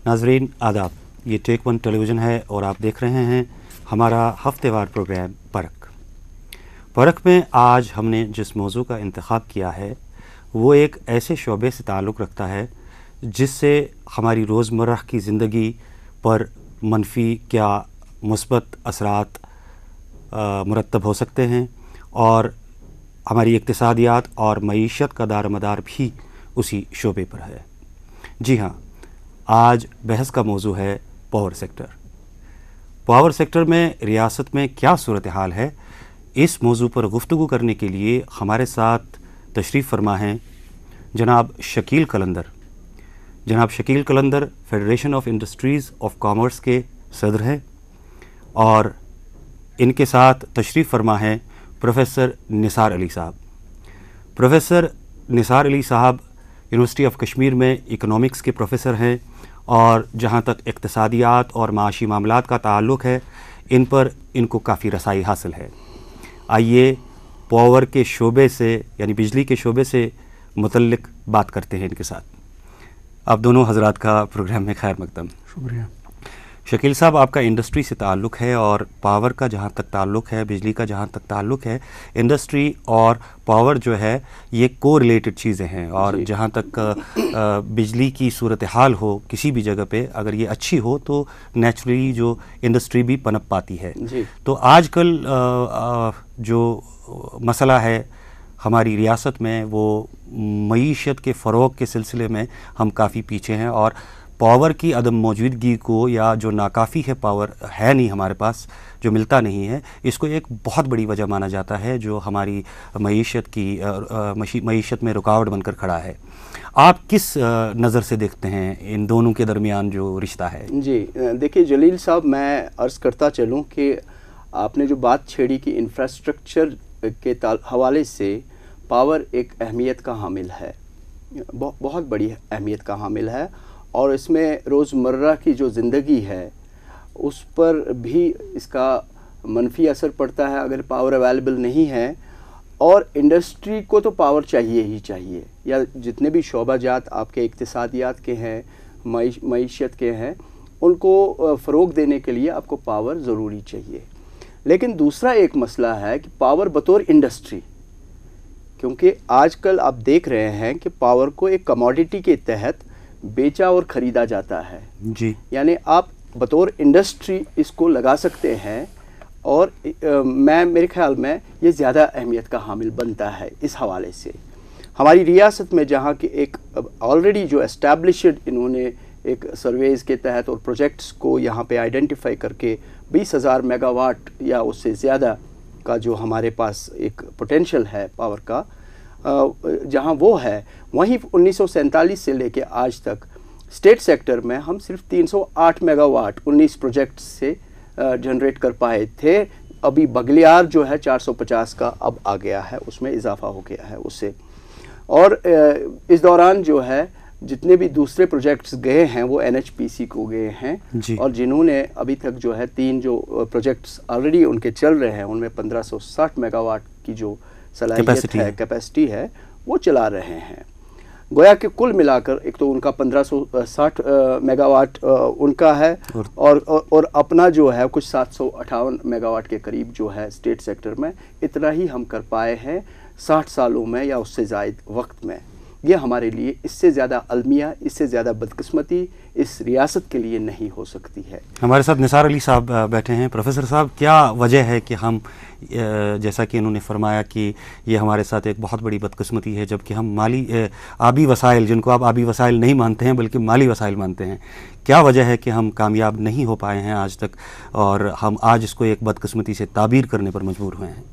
नाजरीन आदाब, ये टेक वन टेलीविज़न है और आप देख रहे हैं हमारा हफ्तेवार प्रोग्राम परख में आज हमने जिस मौजू का इंतखाब किया है वो एक ऐसे शोबे से ताल्लुक़ रखता है जिससे हमारी रोज़मर्रा की ज़िंदगी पर मनफी क्या मुस्बत असरात मुरतब हो सकते हैं और हमारी इक्तिसादियात और मईशत का दारमदार भी उसी शोबे पर है। जी हाँ, आज बहस का मौजू है पावर सेक्टर। पावर सेक्टर में रियासत में क्या सूरत हाल है, इस मौजू पर गुफ्तगू करने के लिए हमारे साथ तशरीफ़ फरमा हैं जनाब शकील कलंदर। जनाब Shakeel Qalandar federation of industries of commerce के सदर हैं और इनके साथ तशरीफ़ फरमा हैं प्रोफ़ेसर निसार अली साहब। प्रोफ़ेसर निसार अली साहब यूनिवर्सिटी ऑफ कश्मीर में इकोनॉमिक्स के प्रोफ़ेसर हैं और जहाँ तक इक़्तिसादियात और माशी मामलात का ताल्लुक़ है इन पर इनको काफ़ी रसाई हासिल है। आइए पावर के शोबे से यानी बिजली के शोबे से मुतल्लिक़ बात करते हैं इनके साथ। आप दोनों हज़रात का प्रोग्राम में खैर मक़दम। शुक्रिया। शकील साहब, आपका इंडस्ट्री से ताल्लुक़ है और पावर का जहाँ तक ताल्लुक़ है, बिजली का जहाँ तक ताल्लुक़ है, इंडस्ट्री और पावर जो है ये को रिलेटेड चीज़ें हैं और जहाँ तक बिजली की सूरत हाल हो किसी भी जगह पे अगर ये अच्छी हो तो नेचुरली जो इंडस्ट्री भी पनप पाती है। तो आजकल जो मसला है हमारी रियासत में वो मईशत के फ़रोग़ के सिलसिले में हम काफ़ी पीछे हैं और पावर की अदम मौजूदगी को या जो नाकाफ़ी है, पावर है नहीं हमारे पास, जो मिलता नहीं है, इसको एक बहुत बड़ी वजह माना जाता है जो हमारी मईशत में रुकावट बनकर खड़ा है। आप किस नज़र से देखते हैं इन दोनों के दरमियान जो रिश्ता है? जी देखिए जलील साहब, मैं अर्ज़ करता चलूँ कि आपने जो बात छेड़ी कि इंफ्रास्ट्रक्चर के हवाले से पावर एक अहमियत का हामिल है, बहुत बड़ी अहमियत का हामिल है और इसमें रोज़मर्रा की जो ज़िंदगी है उस पर भी इसका मनफी असर पड़ता है अगर पावर अवेलेबल नहीं है। और इंडस्ट्री को तो पावर चाहिए ही चाहिए, या जितने भी शोबाजात आपके इक्तिसादियात के हैं, मईशत के हैं, उनको फ़रोग़ देने के लिए आपको पावर ज़रूरी चाहिए। लेकिन दूसरा एक मसला है कि पावर बतौर इंडस्ट्री, क्योंकि आजकल आप देख रहे हैं कि पावर को एक कमोडिटी के तहत बेचा और ख़रीदा जाता है। जी, यानी आप बतौर इंडस्ट्री इसको लगा सकते हैं और मेरे ख्याल में ये ज़्यादा अहमियत का हामिल बनता है। इस हवाले से हमारी रियासत में जहाँ की एक ऑलरेडी जो एस्टैब्लिश्ड इन्होंने एक सर्वेज़ के तहत और प्रोजेक्ट्स को यहाँ पे आइडेंटिफाई करके 20,000 मेगावाट या उससे ज़्यादा का जो हमारे पास एक पोटेंशियल है पावर का, जहाँ वो है, वहीं 1947 से लेके आज तक स्टेट सेक्टर में हम सिर्फ 308 मेगावाट 19 प्रोजेक्ट से जनरेट कर पाए थे। अभी बगलियार जो है 450 का अब आ गया है, उसमें इजाफा हो गया है उससे। और इस दौरान जो है जितने भी दूसरे प्रोजेक्ट्स गए हैं वो NHPC को गए हैं और जिन्होंने अभी तक जो है 3 जो प्रोजेक्ट्स ऑलरेडी उनके चल रहे हैं उनमें 1560 मेगावाट की जो सलाहियत है, कैपेसिटी है, वो चला रहे हैं। गोया कि कुल मिलाकर एक तो उनका 1560 मेगावाट उनका है और अपना जो है कुछ 758 मेगावाट के करीब जो है स्टेट सेक्टर में। इतना ही हम कर पाए हैं 60 सालों में या उससे ज़ायद वक्त में। ये हमारे लिए इससे ज़्यादा अलमिया, इससे ज़्यादा बदकिस्मती इस रियासत के लिए नहीं हो सकती है। हमारे साथ निसार अली साहब बैठे हैं। प्रोफेसर साहब, क्या वजह है कि हम जैसा कि इन्होंने फरमाया कि ये हमारे साथ एक बहुत बड़ी बदकिस्मती है, जबकि हम आबी वसाइल, जिनको आप आबी वसाइल नहीं मानते हैं बल्कि माली वसाइल मानते हैं, क्या वजह है कि हम कामयाब नहीं हो पाए हैं आज तक और हम आज इसको एक बदकिस्मती से ताबीर करने पर मजबूर हुए हैं?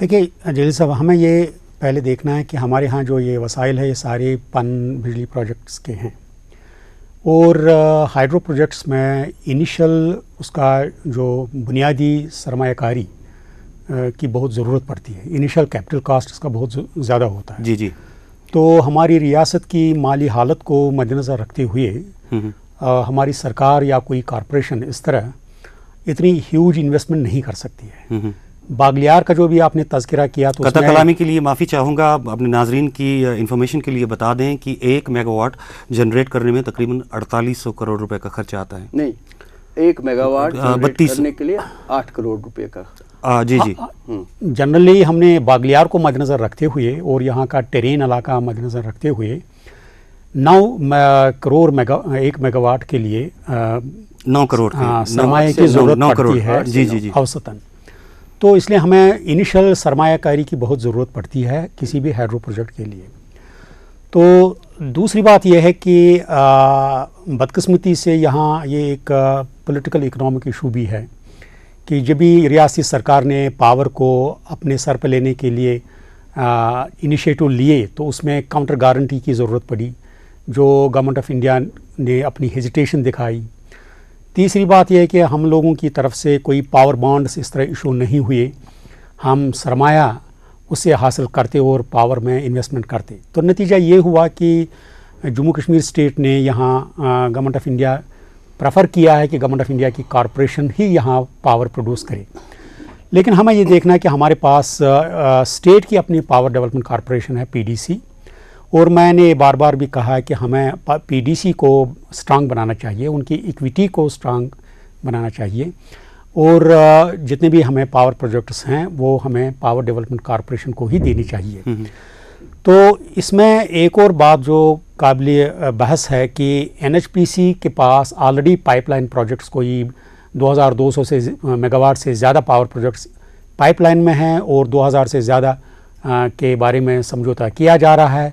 देखिए जलील साहब, हमें ये पहले देखना है कि हमारे यहाँ जो ये वसाइल है ये सारे पन बिजली प्रोजेक्ट्स के हैं और हाइड्रो प्रोजेक्ट्स में इनिशियल उसका जो बुनियादी सरमायाकारी की बहुत ज़रूरत पड़ती है। इनिशियल कैपिटल कास्ट इसका बहुत ज़्यादा होता है। जी। तो हमारी रियासत की माली हालत को मद्देनज़र रखते हुए हमारी सरकार या कोई कॉरपोरेशन इस तरह इतनी ह्यूज इन्वेस्टमेंट नहीं कर सकती है। बागलियार का जो भी आपने तज़किरा किया तो कतल कलामी के लिए माफ़ी चाहूँगा, अपने नाजरीन की इंफॉर्मेशन के लिए बता दें कि 1 मेगावाट जनरेट करने में तकरीबन 4800 करोड़ रुपए का खर्चा आता है। नहीं, 1 मेगावाट जनरेट करने के लिए 8 करोड़ रुपए का। जी जी। जनरली हमने बागलियार को मद्देनज़र रखते हुए और यहाँ का टेरेन इलाका मद्देनज़र रखते हुए 9 करोड़ 1 मेगावाट के लिए 9 करोड़ सरमाए की ज़रूरत पड़ती है जी जी जी औसतन। तो इसलिए हमें इनिशियल सरमायाकारी की बहुत ज़रूरत पड़ती है किसी भी हाइड्रो प्रोजेक्ट के लिए। तो दूसरी बात यह है कि बदकिस्मती से यहाँ ये एक पॉलिटिकल इकोनॉमिक इशू भी है कि जब भी रियासती सरकार ने पावर को अपने सर पर लेने के लिए इनिशिएटिव लिए तो उसमें काउंटर गारंटी की ज़रूरत पड़ी, जो गवर्नमेंट ऑफ इंडिया ने अपनी हेजिटेशन दिखाई। तीसरी बात यह है कि हम लोगों की तरफ से कोई पावर बॉन्ड्स इस तरह इशू नहीं हुए, हम सरमाया उससे हासिल करते और पावर में इन्वेस्टमेंट करते। तो नतीजा ये हुआ कि जम्मू कश्मीर स्टेट ने यहाँ गवर्नमेंट ऑफ इंडिया प्रेफर किया है कि गवर्नमेंट ऑफ इंडिया की कॉरपोरेशन ही यहाँ पावर प्रोड्यूस करे। लेकिन हमें ये देखना है कि हमारे पास स्टेट की अपनी पावर डेवलपमेंट कॉरपोरेशन है PDC, और मैंने बार बार भी कहा है कि हमें PDC को स्ट्रांग बनाना चाहिए, उनकी इक्विटी को स्ट्रांग बनाना चाहिए, और जितने भी हमें पावर प्रोजेक्ट्स हैं वो हमें पावर डेवलपमेंट कॉरपोरेशन को ही देनी चाहिए। तो इसमें एक और बात जो काबिल बहस है कि NHPC के पास ऑलरेडी पाइपलाइन प्रोजेक्ट्स कोई 2200 से मेगावाट से ज़्यादा पावर प्रोजेक्ट्स पाइपलाइन में हैं और 2000 से ज़्यादा के बारे में समझौता किया जा रहा है।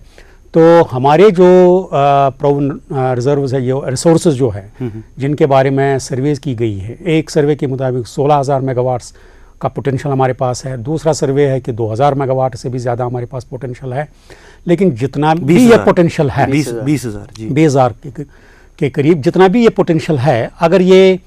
तो हमारे जो प्रोवन रिजर्व्स है, ये रिसोर्सेज जो है जिनके बारे में सर्वेज की गई है, एक सर्वे के मुताबिक 16,000 मेगावाट्स का पोटेंशियल हमारे पास है, दूसरा सर्वे है कि 2000 मेगावाट से भी ज़्यादा हमारे पास पोटेंशियल है। लेकिन जितना भी ये पोटेंशियल है 20,000 के करीब जितना भी ये पोटेंशियल है, अगर ये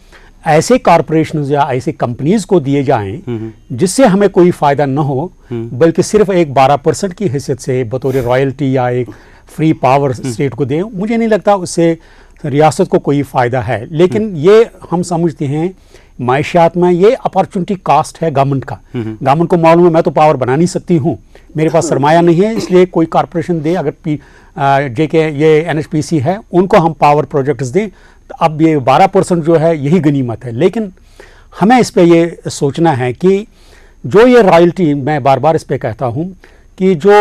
ऐसे कॉरपोरेशंस या ऐसे कंपनीज को दिए जाएं जिससे हमें कोई फ़ायदा न हो, बल्कि सिर्फ एक 12% की हैसियत से बतौर रॉयल्टी या एक फ्री पावर स्टेट को दें, मुझे नहीं लगता उससे रियासत को कोई फ़ायदा है। लेकिन ये हम समझते हैं मायशियात में ये अपॉर्चुनिटी कास्ट है गवर्नमेंट का। गवर्नमेंट को मालूम है मैं तो पावर बना नहीं सकती हूँ, मेरे पास सरमाया नहीं है, इसलिए कोई कॉरपोरेशन दे, अगर JK ये NHPC है उनको हम पावर प्रोजेक्ट्स दें, तो अब ये 12% जो है यही गनीमत है। लेकिन हमें इस पे ये सोचना है कि जो ये रॉयल्टी, मैं बार बार इस पे कहता हूँ कि जो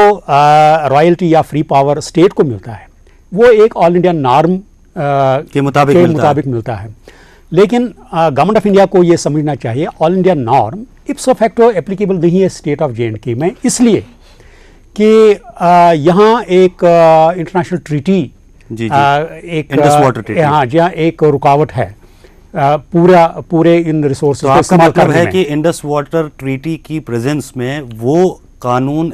रॉयल्टी या फ्री पावर स्टेट को मिलता है वो एक ऑल इंडिया नॉर्म के मुताबिक मिलता है। लेकिन गवर्नमेंट ऑफ इंडिया को ये समझना चाहिए all India norm इप्सो facto applicable नहीं है स्टेट ऑफ J&K में, इसलिए कि यहाँ एक इंटरनेशनल ट्रीटी एक हाँ जी हाँ एक रुकावट है पूरे इन रिसोर्सेज को इस्तेमाल करने है कि इंडस वाटर ट्रीटी की प्रेजेंस में वो कानून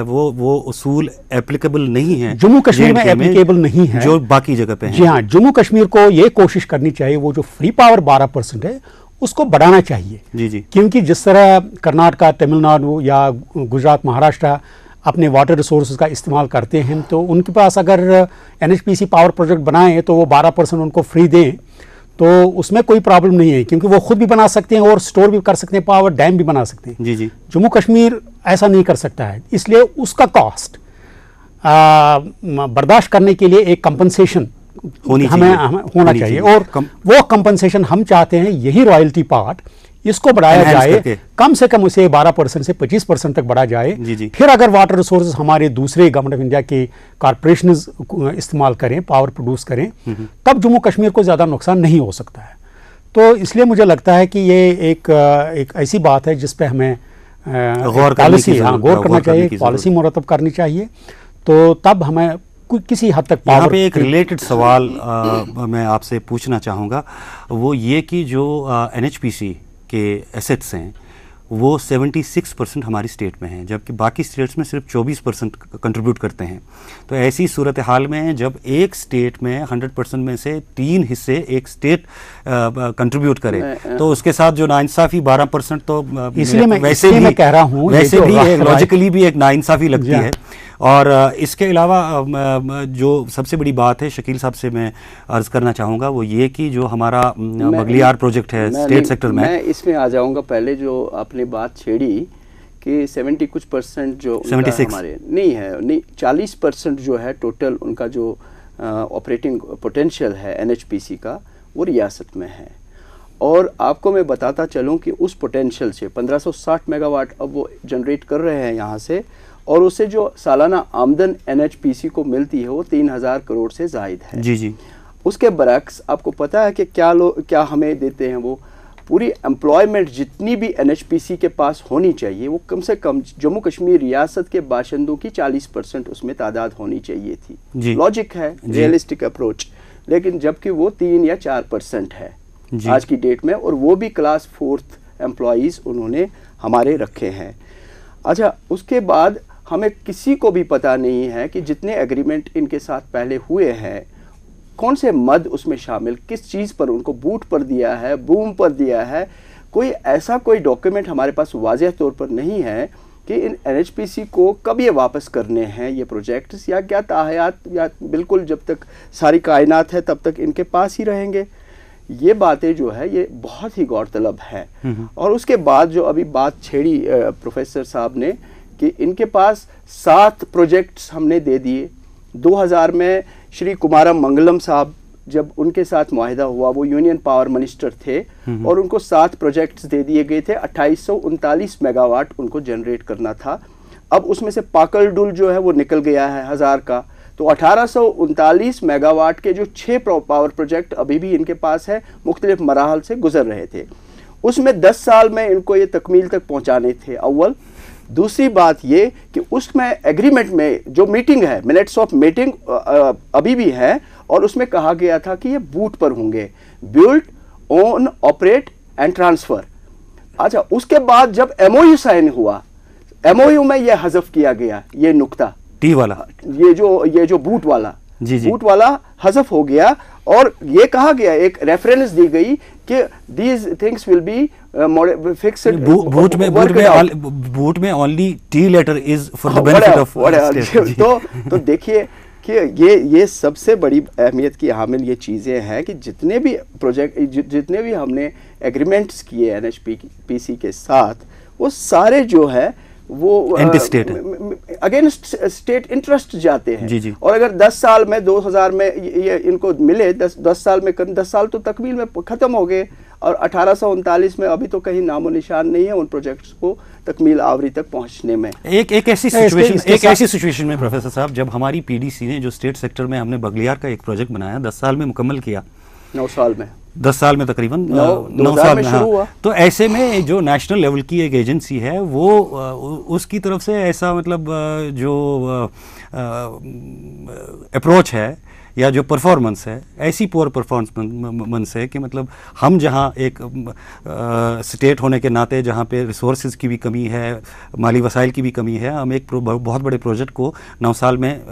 वो उसूल एप्लीकेबल नहीं है, जम्मू कश्मीर में एप्लीकेबल नहीं है जो बाकी जगह पे है। जी हाँ, जम्मू कश्मीर को ये कोशिश करनी चाहिए वो जो फ्री पावर 12% है उसको बढ़ाना चाहिए। जी जी, क्योंकि जिस तरह कर्नाटका, तमिलनाडु या गुजरात, महाराष्ट्र अपने वाटर रिसोर्सेज का इस्तेमाल करते हैं, तो उनके पास अगर NHPC पावर प्रोजेक्ट बनाएं तो वो 12% उनको फ्री दें तो उसमें कोई प्रॉब्लम नहीं है, क्योंकि वो खुद भी बना सकते हैं और स्टोर भी कर सकते हैं, पावर डैम भी बना सकते हैं। जी जी, जम्मू कश्मीर ऐसा नहीं कर सकता है, इसलिए उसका कॉस्ट बर्दाश्त करने के लिए एक कंपनसेशन हमें होना चाहिए और वो कंपनसेशन हम चाहते हैं यही रॉयल्टी पार्ट इसको बढ़ाया जाए, कम से कम उसे 12% से 25% तक बढ़ा जाए। जी जी, फिर अगर वाटर रिसोर्सेज हमारे दूसरे गवर्नमेंट ऑफ इंडिया के कॉरपोरेशन इस्तेमाल करें, पावर प्रोड्यूस करें, तब जम्मू कश्मीर को ज़्यादा नुकसान नहीं हो सकता है। तो इसलिए मुझे लगता है कि ये एक ऐसी बात है जिस पे हमें गौर करना चाहिए, पॉलिसी मुरतब करनी चाहिए, तो तब हमें किसी हद तक यहाँ पे एक रिलेटेड सवाल मैं आपसे पूछना चाहूँगा, वो ये कि जो NHPC के एसेट्स हैं वो 76% हमारी स्टेट में हैं, जबकि बाकी स्टेट्स में सिर्फ 24% कंट्रीब्यूट करते हैं। तो ऐसी सूरत हाल में जब एक स्टेट में 100% में से 3 हिस्से एक स्टेट कंट्रीब्यूट करे, तो उसके साथ जो नाइंसाफ़ी 12% तो इसलिए मैं कह रहा हूँ, वैसे भी लॉजिकली भी एक नाइंसाफ़ी लगती है। और इसके अलावा जो सबसे बड़ी बात है शकील साहब से मैं अर्ज करना चाहूँगा वो ये कि जो हमारा बगलियार प्रोजेक्ट है स्टेट सेक्टर में, मैं इसमें आ जाऊँगा। पहले जो आपने आपने बात छेड़ी कि 70 कुछ % जो उनका 76 हमारे नहीं है, नहीं 40% जो है टोटल उनका जो ऑपरेटिंग पोटेंशियल है एनएचपीसी का, वो रियासत में है। और आपको मैं बताता चलूं कि उस पोटेंशियल से 1560 मेगावाट अब वो जनरेट कर रहे हैं यहाँ से, और उससे जो सालाना आमदन एनएचपीसी को मिलती है वो 3000 करोड़ से ज़ायद है। जी जी। उसके बरक्स आपको पता है कि क्या हमें देते हैं, वो पूरी एम्प्लॉयमेंट जितनी भी एनएचपीसी के पास होनी चाहिए वो कम से कम जम्मू कश्मीर रियासत के बाशिंदों की 40% उसमें तादाद होनी चाहिए थी। लॉजिक है, रियलिस्टिक अप्रोच, लेकिन जबकि वो 3 या 4% है आज की डेट में, और वो भी क्लास 4th एम्प्लॉइज़ उन्होंने हमारे रखे हैं। अच्छा, उसके बाद हमें किसी को भी पता नहीं है कि जितने एग्रीमेंट इनके साथ पहले हुए हैं कौन से मद उसमें शामिल, किस चीज़ पर उनको बूट पर दिया है, बूम पर दिया है। कोई डॉक्यूमेंट हमारे पास वाज़ेह तौर पर नहीं है कि इन एनएचपीसी को कब ये वापस करने हैं ये प्रोजेक्ट्स, या क्या ताहयात, या बिल्कुल जब तक सारी कायनात है तब तक इनके पास ही रहेंगे। ये बातें जो है ये बहुत ही गौरतलब है। और उसके बाद जो अभी बात छेड़ी प्रोफेसर साहब ने कि इनके पास 7 प्रोजेक्ट्स हमने दे दिए। 2000 में श्री कुमारम मंगलम साहब जब उनके साथ मुआहिदा हुआ, वो यूनियन पावर मिनिस्टर थे, और उनको 7 प्रोजेक्ट्स दे दिए गए थे। 2839 मेगावाट उनको जनरेट करना था। अब उसमें से पाकल डुल जो है वो निकल गया है 1000 का, तो 1839 मेगावाट के जो 6 पावर प्रोजेक्ट अभी भी इनके पास है, मुख्तलिफ मराहल से गुजर रहे थे। उसमें 10 साल में इनको ये तकमील तक पहुंचाने थे। अव्वल दूसरी बात ये कि उसमें एग्रीमेंट में जो मीटिंग है, मिनट्स ऑफ मीटिंग अभी भी है, और उसमें कहा गया था कि ये बूट पर होंगे, build, own, operate and transfer. अच्छा, उसके बाद जब एमओयू साइन हुआ, एमओयू में ये हज़फ किया गया, ये नुक्ता टी वाला, ये जो बूट वाला, बूट वाला हज़फ हो गया, और ये कहा गया, एक रेफरेंस दी गई कि these things will be fixed. बूट में only T letter is for the benefit of. तो देखिए कि ये सबसे बड़ी अहमियत की हामिल ये चीज़ें हैं कि जितने भी प्रोजेक्ट, जितने भी हमने एग्रीमेंट्स किए एनएचपीसी के साथ, वो सारे जो है वो अगेंस्ट स्टेट इंटरेस्ट जाते हैं। जी। और अगर 10 साल में 2000 में ये इनको मिले, 10 साल में 10 साल तो तकमील में ख़त्म हो गए, और 1839 में अभी तो कहीं नामो निशान नहीं है उन प्रोजेक्ट्स को तकमील आवरी तक पहुंचने में। एक ऐसी सिचुएशन में प्रोफेसर साहब, जब हमारी पीडीसी ने जो स्टेट सेक्टर में हमने बगलियार का एक प्रोजेक्ट बनाया, 10 साल में मुकम्मल किया, 9 साल में, 10 साल में तकरीबन 9 साल में शुरू हुआ। तो ऐसे में जो नेशनल लेवल की एक एजेंसी है वो उसकी तरफ से ऐसा मतलब जो अप्रोच है या जो परफॉर्मेंस है, ऐसी पुअर परफॉर्मेंस है कि मतलब हम जहाँ एक स्टेट होने के नाते जहाँ पे रिसोर्सेज की भी कमी है, माली वसाइल की भी कमी है, हम एक बहुत बड़े प्रोजेक्ट को 9 साल में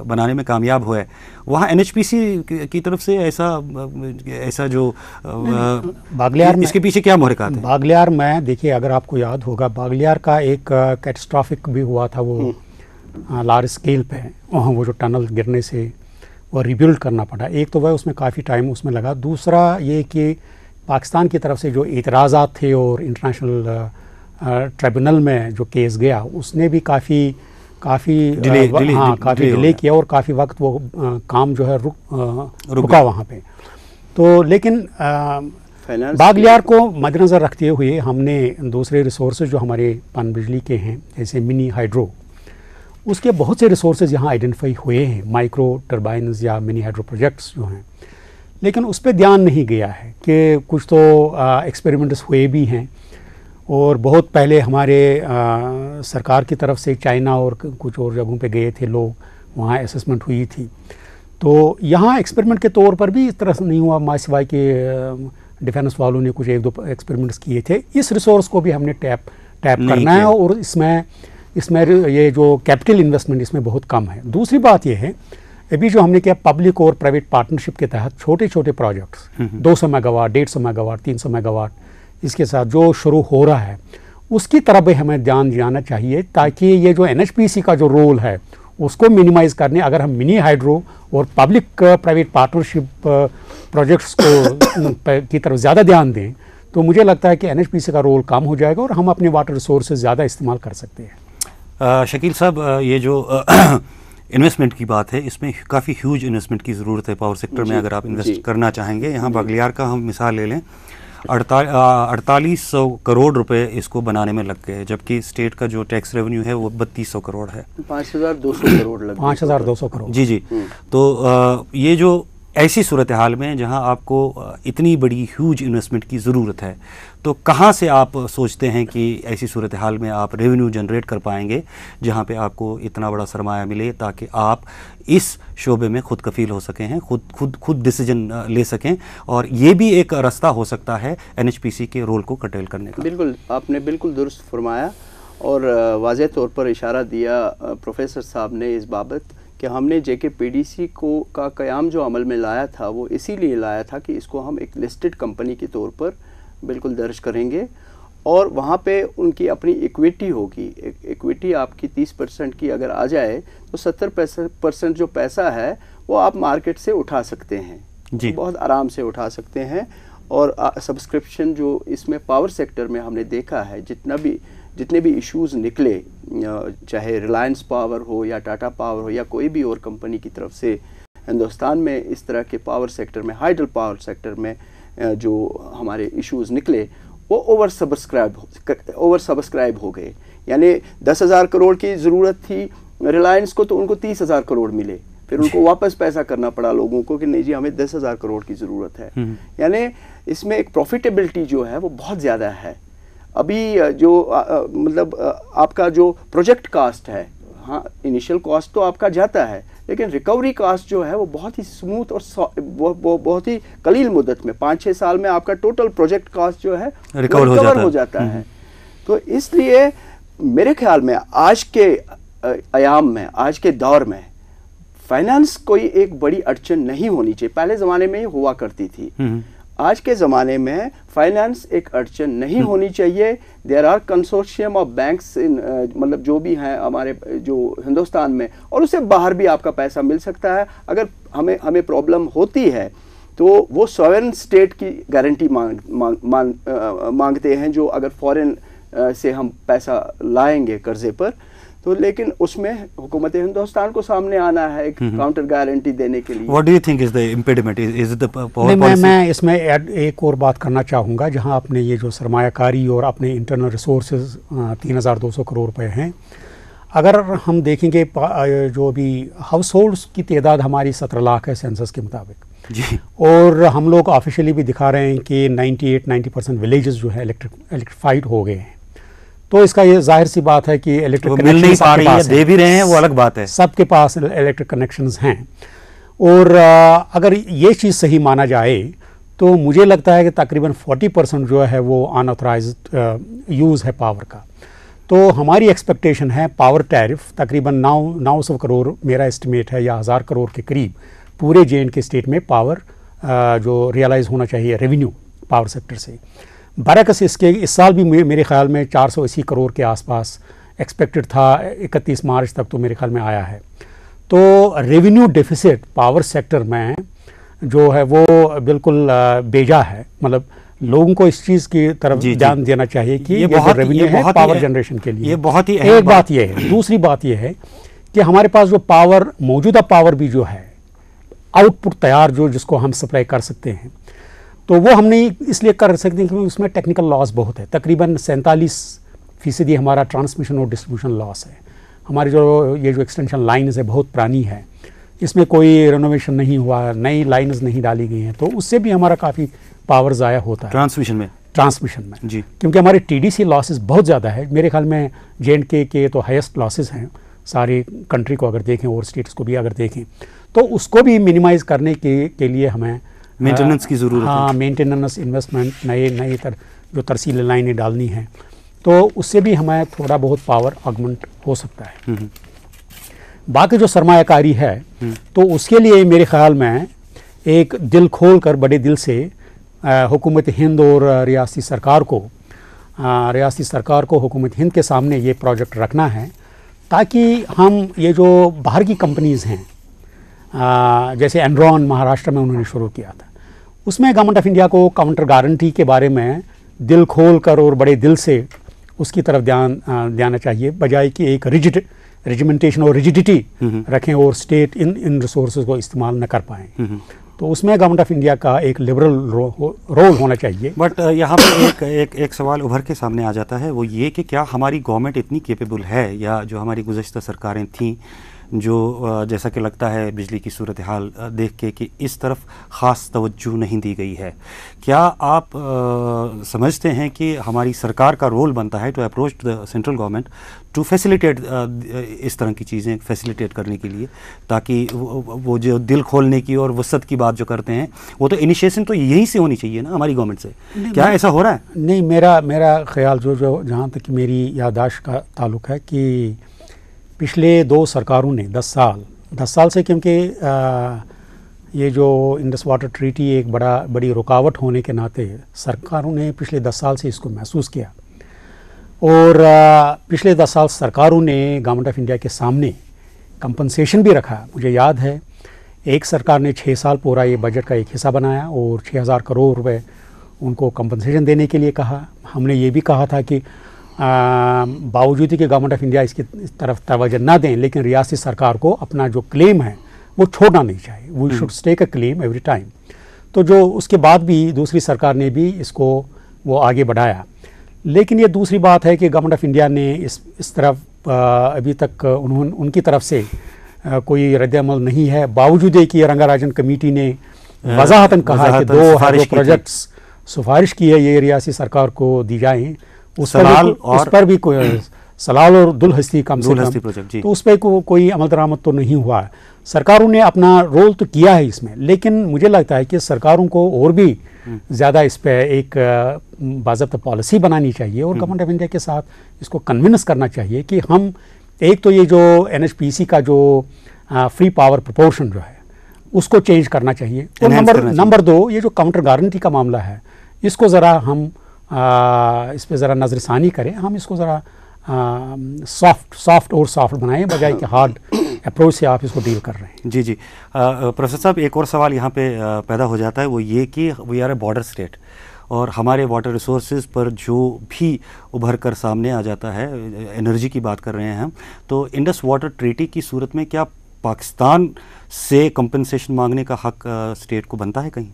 बनाने में कामयाब हुए। वहाँ एनएचपीसी की तरफ से ऐसा जो बागलियार में इसके पीछे क्या मुहरिकात है? बागलियार में देखिए, अगर आपको याद होगा, बागलियार का एक कैटास्ट्रॉफिक भी हुआ था, वो लार्ज स्केल पे, वहाँ वो जो टनल गिरने से वो रिबिल्ड करना पड़ा। एक तो वह उसमें काफ़ी टाइम उसमें लगा, दूसरा ये कि पाकिस्तान की तरफ से जो इतराज़ात थे और इंटरनेशनल ट्रिब्यूनल में जो केस गया, उसने भी काफ़ी डिले किया, और काफ़ी वक्त वो काम जो है रुका वहाँ पे। तो लेकिन बागलियार को मद्देनज़र रखते हुए हमने दूसरे रिसोर्सेज जो हमारे पन बिजली के हैं, जैसे मिनी हाइड्रो, उसके बहुत से रिसोर्सेज यहाँ आइडेंटिफाई हुए हैं, माइक्रो टर्बाइन्स या मिनी हाइड्रो प्रोजेक्ट्स जो हैं, लेकिन उस पर ध्यान नहीं गया है कि कुछ तो एक्सपेरिमेंट्स हुए भी हैं, और बहुत पहले हमारे सरकार की तरफ से चाइना और कुछ और जगहों पे गए थे लोग, वहाँ असेसमेंट हुई थी। तो यहाँ एक्सपेरिमेंट के तौर पर भी इस तरह से नहीं हुआ, मासिवाई के डिफेंस वालों ने कुछ 1-2 एक्सपेरिमेंट्स किए थे। इस रिसोर्स को भी हमने टैप करना है, और इसमें ये जो कैपिटल इन्वेस्टमेंट इसमें बहुत कम है। दूसरी बात ये है, अभी जो हमने किया पब्लिक और प्राइवेट पार्टनरशिप के तहत छोटे छोटे प्रोजेक्ट्स 200 मेगावाट, 150 मेगावाट, 300 मेगावाट, इसके साथ जो शुरू हो रहा है उसकी तरफ भी हमें ध्यान दिलाना चाहिए, ताकि ये जो एनएचपीसी का जो रोल है उसको मिनिमाइज़ करने, अगर हम मिनी हाइड्रो और पब्लिक प्राइवेट पार्टनरशिप प्रोजेक्ट्स को की तरफ ज़्यादा ध्यान दें तो मुझे लगता है कि NHPC का रोल कम हो जाएगा और हम अपने वाटर रिसोर्सेज ज़्यादा इस्तेमाल कर सकते हैं। शकील साहब, ये जो इन्वेस्टमेंट की बात है, इसमें काफ़ी ह्यूज इन्वेस्टमेंट की ज़रूरत है पावर सेक्टर में अगर आप इन्वेस्ट करना चाहेंगे। यहाँ बगलियार का हम मिसाल ले लें, 4800 करोड़ रुपए इसको बनाने में लग गए, जबकि स्टेट का जो टैक्स रेवेन्यू है वो 3200 करोड़ है। 5200 करोड़ लग 5200 करोड़। जी जी। तो ये जो ऐसी सूरत हाल में जहां आपको इतनी बड़ी ह्यूज इन्वेस्टमेंट की ज़रूरत है, तो कहां से आप सोचते हैं कि ऐसी सूरत हाल में आप रेवेन्यू जनरेट कर पाएंगे जहां पे आपको इतना बड़ा सरमाया मिले ताकि आप इस शोबे में खुद कफील हो सकें हैं, खुद डिसीजन ले सकें, और ये भी एक रास्ता हो सकता है NHPC के रोल को कर्टेल करने का? बिल्कुल, आपने बिल्कुल दुरुस्त फरमाया और वाज़ेह तौर पर इशारा दिया प्रोफेसर साहब ने इस बाबत कि हमने JKPDC का क़याम जो अमल में लाया था वो इसीलिए लाया था कि इसको हम एक लिस्टेड कंपनी के तौर पर बिल्कुल दर्ज करेंगे और वहाँ पे उनकी अपनी इक्विटी होगी। इक्विटी आपकी 30% की अगर आ जाए तो 70% जो पैसा है वो आप मार्केट से उठा सकते हैं जी, बहुत आराम से उठा सकते हैं। और सब्सक्रिप्शन जो इसमें पावर सेक्टर में हमने देखा है, जितने भी इश्यूज़ निकले, चाहे रिलायंस पावर हो या टाटा पावर हो या कोई भी और कंपनी की तरफ से हिंदुस्तान में इस तरह के पावर सेक्टर में, हाइडल पावर सेक्टर में जो हमारे इश्यूज़ निकले वो ओवर सब्सक्राइब हो गए। यानी 10,000 करोड़ की ज़रूरत थी रिलायंस को, तो उनको 30,000 करोड़ मिले, फिर उनको वापस पैसा करना पड़ा लोगों को कि नहीं जी हमें 10,000 करोड़ की ज़रूरत है। यानी इसमें एक प्रॉफिटेबिलिटी जो है वो बहुत ज़्यादा है। अभी जो मतलब आपका जो प्रोजेक्ट कास्ट है, हाँ इनिशियल कॉस्ट तो आपका जाता है, लेकिन रिकवरी कास्ट जो है वो बहुत ही स्मूथ और बहुत ही कलील मुद्दत में 5-6 साल में आपका टोटल प्रोजेक्ट कास्ट जो है रिकवर हो जाता है। तो इसलिए मेरे ख्याल में आज के अयाम में, आज के दौर में फाइनेंस कोई एक बड़ी अड़चन नहीं होनी चाहिए। पहले ज़माने में ही हुआ करती थी, आज के ज़माने में फाइनेंस एक अड़चन नहीं होनी चाहिए। There are consortium of banks in मतलब जो भी हैं हमारे जो हिंदुस्तान में, और उससे बाहर भी आपका पैसा मिल सकता है। अगर हमें प्रॉब्लम होती है तो वो सॉवरेन स्टेट की गारंटी मांगते हैं, जो अगर फॉरेन से हम पैसा लाएंगे कर्जे पर, तो लेकिन उसमें हुकूमत हिंदुस्तान को सामने आना है एक काउंटर गारंटी देने के लिए। What do you think is the impediment? Is it the power policy? मैं इसमें एक और बात करना चाहूँगा। जहाँ आपने ये जो सरमायाकारी और अपने इंटरनल रिसोर्सेज 3,200 करोड़ रुपए हैं, अगर हम देखेंगे जो भी हाउस होल्ड्स की तादाद हमारी 17 लाख है सेंसस के मुताबिक जी, और हम लोग ऑफिशियली भी दिखा रहे हैं कि 90% विलेजेस जो है इलेक्ट्रिफाइड हो गए हैं। तो इसका ये जाहिर सी बात है कि इलेक्ट्रिक मिल नहीं पा रही है, दे भी रहे हैं वो अलग बात है, सबके पास इलेक्ट्रिक कनेक्शंस हैं। और अगर ये चीज़ सही माना जाए तो मुझे लगता है कि तकरीबन 40% जो है वो अनऑथराइज्ड यूज़ है पावर का। तो हमारी एक्सपेक्टेशन है पावर टैरिफ तकरीबन 900 करोड़ मेरा एस्टिमेट है, या 1000 करोड़ के करीब पूरे J&K स्टेट में पावर जो रियलाइज़ होना चाहिए रेवेन्यू पावर सेक्टर से। बरअक्स इसके इस साल भी मेरे ख्याल में 480 करोड़ के आसपास एक्सपेक्टेड था, 31 मार्च तक तो मेरे ख्याल में आया है। तो रेवेन्यू डेफिसिट पावर सेक्टर में जो है वो बिल्कुल बेजा है। मतलब लोगों को इस चीज़ की तरफ ध्यान देना चाहिए कि ये जो रेवेन्यू है पावर जनरेशन के लिए, ये बहुत ही एक बात ये है। दूसरी बात ये है कि हमारे पास जो पावर मौजूदा पावर भी जो है आउटपुट तैयार जो जिसको हम सप्लाई कर सकते हैं, तो वो हम नहीं इसलिए कर सकते हैं क्योंकि उसमें टेक्निकल लॉस बहुत है। तकरीबन 47% हमारा ट्रांसमिशन और डिस्ट्रीब्यूशन लॉस है। हमारी जो ये जो एक्सटेंशन लाइन्स है बहुत पुरानी है, इसमें कोई रेनोवेशन नहीं हुआ, नई लाइन्स नहीं डाली गई हैं, तो उससे भी हमारा काफ़ी पावर ज़ाया होता है ट्रांसमिशन में जी। क्योंकि हमारे TDC लॉसेस बहुत ज़्यादा है। मेरे ख्याल में J&K के तो हाईएस्ट लॉसेस हैं सारी कंट्री को अगर देखें और स्टेट्स को भी अगर देखें, तो उसको भी मिनिमाइज़ करने के लिए हमें मेंटेनेंस की ज़रूरत है। हाँ, मेंटेनेंस, इन्वेस्टमेंट, नई जो तरसील लाइनें डालनी हैं, तो उससे भी हमें थोड़ा बहुत पावर ऑगमेंट हो सकता है। बाकी जो सरमायाकारी है तो उसके लिए मेरे ख्याल में एक दिल खोल कर बड़े दिल से हुकूमत हिंद और रियासती सरकार को हुकूमत हिंद के सामने ये प्रोजेक्ट रखना है, ताकि हम ये जो बाहर की कंपनीज़ हैं जैसे एनरॉन महाराष्ट्र में उन्होंने शुरू किया था, उसमें गवर्नमेंट ऑफ इंडिया को काउंटर गारंटी के बारे में दिल खोल कर और बड़े दिल से उसकी तरफ ध्यान देना चाहिए, बजाय कि एक रेजिमेंटेशन और रिजिडिटी रखें और स्टेट इन रिसोर्सेज को इस्तेमाल न कर पाएँ। तो उसमें गवर्नमेंट ऑफ इंडिया का एक लिबरल रोल होना चाहिए। बट यहाँ पर एक सवाल उभर के सामने आ जाता है, वो ये कि क्या हमारी गवर्नमेंट इतनी कैपेबल है, या जो हमारी गुज़श्ता सरकारें थीं जो जैसा कि लगता है बिजली की सूरत हाल देख के कि इस तरफ ख़ास तवज्जो नहीं दी गई है। क्या आप समझते हैं कि हमारी सरकार का रोल बनता है to approach the central government to facilitate इस तरह की चीज़ें फैसिलिटेट करने के लिए, ताकि वो जो दिल खोलने की और वसत की बात जो करते हैं वो तो इनिशिएशन तो यहीं से होनी चाहिए ना हमारी गवर्नमेंट से। क्या ऐसा हो रहा है? नहीं, मेरा ख्याल जो जहाँ तक मेरी याददाश्त का ताल्लुक है कि पिछले 2 सरकारों ने 10 साल से, क्योंकि ये जो इंडस वाटर ट्रीटी एक बड़ी रुकावट होने के नाते सरकारों ने पिछले 10 साल से इसको महसूस किया, और पिछले 10 साल सरकारों ने गवर्नमेंट ऑफ इंडिया के सामने कंपनसेशन भी रखा। मुझे याद है एक सरकार ने 6 साल पूरा ये बजट का एक हिस्सा बनाया और 6,000 करोड़ रुपए उनको कंपनसेशन देने के लिए कहा। हमने ये भी कहा था कि बावजूद कि गवर्नमेंट ऑफ इंडिया इसकी तरफ तवज्जो ना दें, लेकिन रियासती सरकार को अपना जो क्लेम है वो छोड़ना नहीं चाहिए। We should take a claim every time. तो जो उसके बाद भी दूसरी सरकार ने भी इसको वो आगे बढ़ाया, लेकिन ये दूसरी बात है कि गवर्नमेंट ऑफ इंडिया ने इस तरफ अभी तक उनकी तरफ से कोई रद्द-ए-अमल नहीं है, बावजूद कि रंगाराजन कमेटी ने वजाहतन कहा कि 2 हाइड्रो प्रोजेक्ट्स सिफारिश की है ये रियासती सरकार को दी जाएँ। उस पर भी कोई सलाल और दुलहस्ती कम से कम, तो उस पर कोई अमल दरामद तो नहीं हुआ है। सरकारों ने अपना रोल तो किया है इसमें, लेकिन मुझे लगता है कि सरकारों को और भी ज़्यादा इस पर एक बाज़ाब्ता पॉलिसी बनानी चाहिए और गवर्नमेंट ऑफ इंडिया के साथ इसको कन्विंस करना चाहिए कि हम एक तो ये जो NHPC का जो फ्री पावर प्रोपोर्शन जो है उसको चेंज करना चाहिए, और नंबर 2 ये जो काउंटर गारंटी का मामला है इसको ज़रा हम इस पे ज़रा नज़रसानी करें, हम इसको ज़रा सॉफ्ट बनाएं, बजाय कि हार्ड अप्रोच से आप इसको डील कर रहे हैं। जी प्रोफेसर साहब, एक और सवाल यहाँ पे पैदा हो जाता है, वो ये कि we are a border state, और हमारे वाटर रिसोर्सेज पर जो भी उभर कर सामने आ जाता है, एनर्जी की बात कर रहे हैं हम, तो इंडस वाटर ट्रीटी की सूरत में क्या पाकिस्तान से कंपनसेशन मांगने का हक स्टेट को बनता है कहीं?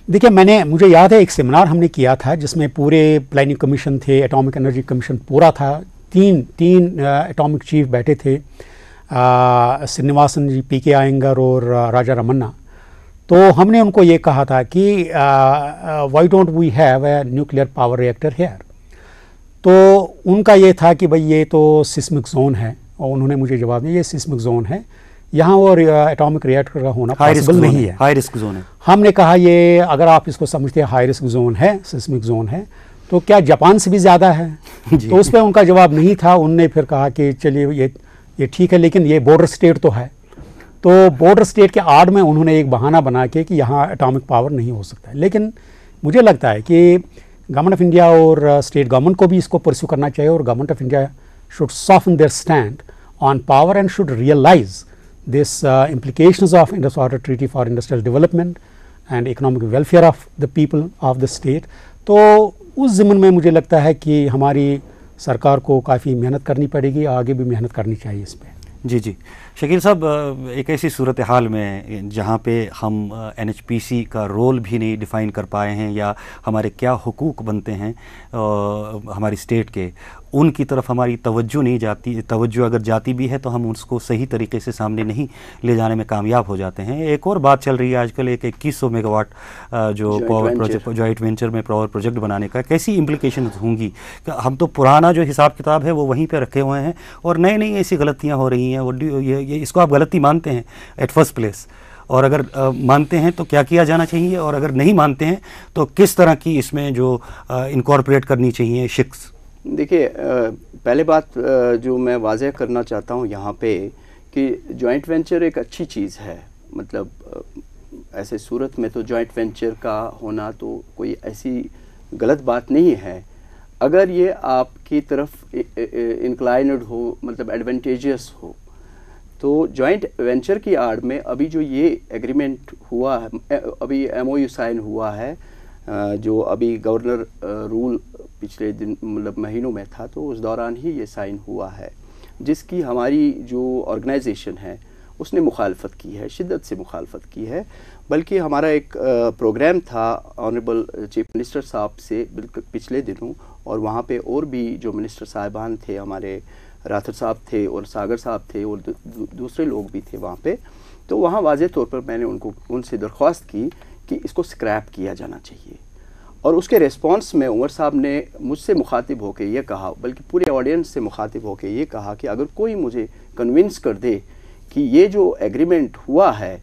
देखिए, मुझे याद है एक सेमिनार हमने किया था जिसमें पूरे प्लानिंग कमीशन थे, एटॉमिक एनर्जी कमीशन पूरा था, तीन एटॉमिक चीफ बैठे थे, श्रीनिवासन जी, PK आयंगर और राजा रमन्ना। तो हमने उनको ये कहा था कि why don't we have a nuclear power reactor here. तो उनका ये था कि भाई ये तो सिस्मिक जोन है, और उन्होंने मुझे जवाब दिया ये सिस्मिक जोन है, यहाँ और एटॉमिक रिएक्टर का होना पॉसिबल नहीं है, हाई रिस्क जोन है। हमने कहा ये अगर आप इसको समझते हैं हाई रिस्क जोन है, सिस्मिक जोन है, तो क्या जापान से भी ज़्यादा है? तो उस पर उनका जवाब नहीं था। उनने फिर कहा कि चलिए ये ठीक है, लेकिन ये बॉर्डर स्टेट तो है। तो बॉर्डर स्टेट के आड़ में उन्होंने एक बहाना बना के कि यहाँ एटॉमिक पावर नहीं हो सकता है। लेकिन मुझे लगता है कि गवर्नमेंट ऑफ इंडिया और स्टेट गवर्नमेंट को भी इसको परस्यू करना चाहिए, और government of India should soften their stand on power and should realise this implications of Indus Water Treaty for industrial development and economic welfare of the people of the state। तो उस ज़मीन में मुझे लगता है कि हमारी सरकार को काफ़ी मेहनत करनी पड़ेगी, आगे भी मेहनत करनी चाहिए इस पर। जी शकील साहब, एक ऐसी सूरत हाल में जहाँ पे हम NHPC का रोल भी नहीं डिफ़ाइन कर पाए हैं, या हमारे क्या हुकूक बनते हैं हमारी स्टेट के, उनकी तरफ हमारी तवज्जो नहीं जाती, तवज्जो अगर जाती भी है तो हम उसको सही तरीके से सामने नहीं ले जाने में कामयाब हो जाते हैं। एक और बात चल रही है आजकल, एक 2100 मेगावाट जो पावर प्रोजेक्ट, जॉइंट वेंचर में पावर प्रोजेक्ट बनाने का, कैसी इम्प्लीकेशन होंगी? हम तो पुराना जो हिसाब किताब है वो वहीं पर रखे हुए हैं, और नई नई ऐसी गलतियाँ हो रही हैं। वो ये इसको आप गलती मानते हैं एट फर्स्ट प्लेस, और अगर मानते हैं तो क्या किया जाना चाहिए, और अगर नहीं मानते हैं तो किस तरह की इसमें जो इनकॉर्पोरेट करनी चाहिए शिक्स? देखिए, पहले बात जो मैं वाज़ेह करना चाहता हूँ यहाँ पे कि जॉइंट वेंचर एक अच्छी चीज़ है। मतलब ऐसे सूरत में तो जॉइंट वेंचर का होना तो कोई ऐसी गलत बात नहीं है, अगर ये आपकी तरफ इंक्लाइनड हो, मतलब एडवांटेजियस हो। तो जॉइंट वेंचर की आड़ में अभी जो ये एग्रीमेंट हुआ है, अभी MOU साइन हुआ है जो अभी गवर्नर रूल पिछले दिन मतलब महीनों में था, तो उस दौरान ही ये साइन हुआ है, जिसकी हमारी जो ऑर्गेनाइजेशन है उसने मुखालफत की है, शिद्दत से मुखालफत की है। बल्कि हमारा एक प्रोग्राम था ऑनरेबल चीफ मिनिस्टर साहब से बिल्कुल पिछले दिनों, और वहाँ पे और भी जो मिनिस्टर साहिबान थे, हमारे राठौर साहब थे और सागर साहब थे और दूसरे लोग भी थे वहाँ पे। तो वहाँ वाज़ेह तौर पर मैंने उनसे दरख्वास्त की कि इसको स्क्रैप किया जाना चाहिए। और उसके रिस्पांस में उमर साहब ने मुझसे मुखातिब होकर ये कहा, बल्कि पूरे ऑडियंस से मुखातिब होकर ये कहा कि अगर कोई मुझे कन्विंस कर दे कि ये जो एग्रीमेंट हुआ है